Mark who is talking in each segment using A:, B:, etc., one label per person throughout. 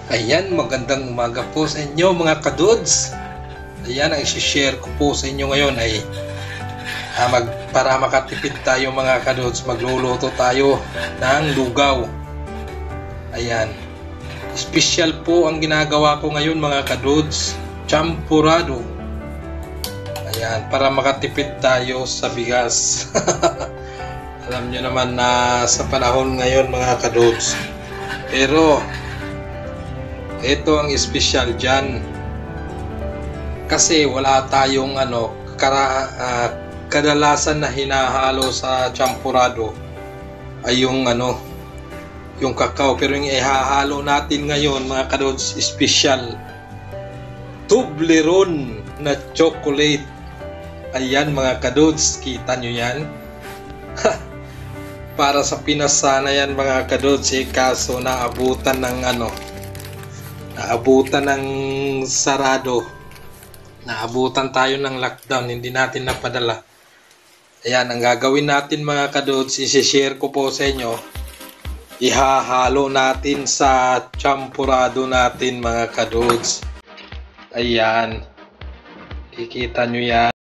A: Ayan, magandang umaga po sa inyo mga kadudes. Ayan, ang isi-share ko po sa inyo ngayon ay para makatipid tayo mga kadudes, magluluto tayo ng lugaw. Ayan, special po ang ginagawa ko ngayon mga kadudes, champurado. Ayan, para makatipid tayo sa bigas. Alam nyo naman na sa panahon ngayon mga kadudes. Pero ito ang espesyal dyan kasi wala tayong kadalasan na hinahalo sa champurado ay yung kakao, pero yung ihahalo natin ngayon mga kadods, espesyal Toblerone na chocolate. Ayan mga kadods, kita nyo yan? Para sa Pinas sana yan mga kadods, kaso naabutan ng sarado. Naabutan tayo ng lockdown, hindi natin napadala. Ayan, ang gagawin natin mga kadods, isi-share ko po sa inyo. Ihahalo natin sa champurado natin mga kadods. Ayan, kikita nyo yan.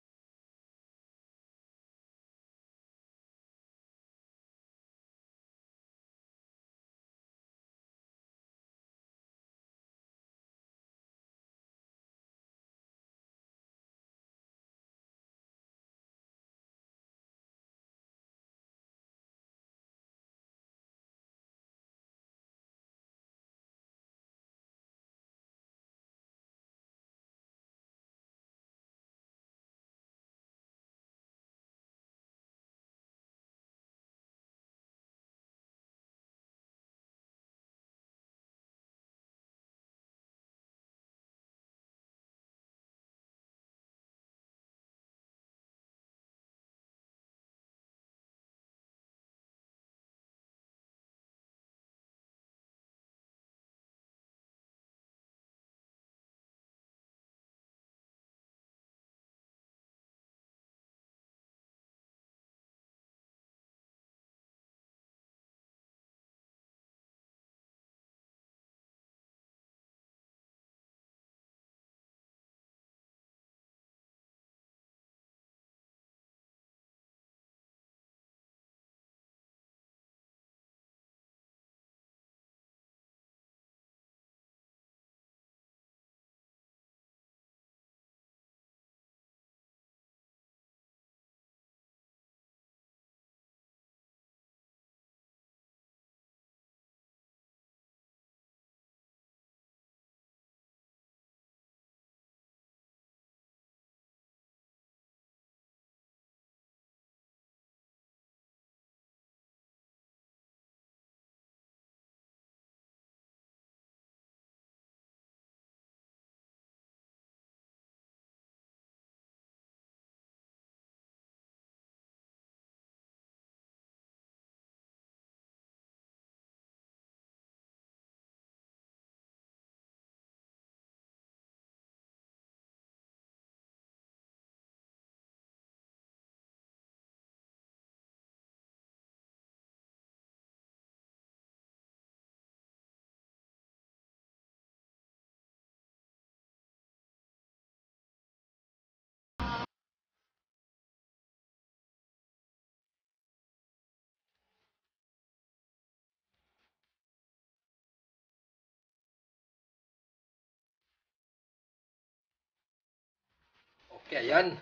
A: Okay, ayan.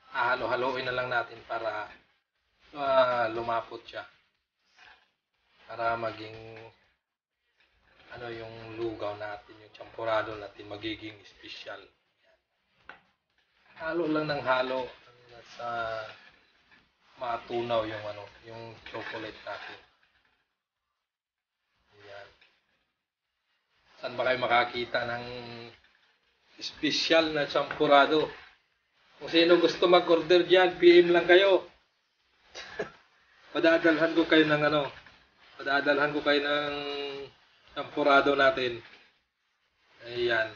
A: Halo-haloin na lang natin para lumapot siya. Para maging yung lugaw natin, yung champurado natin magiging espesyal. Halo lang ng halo sa matunaw yung chocolate natin. Ayan. Saan ba kayo makakita ng espesyal na champurado? Kung sino gusto mag-order dyan, PM lang kayo. Padadalhan ko kayo ng champurado natin. Ayan.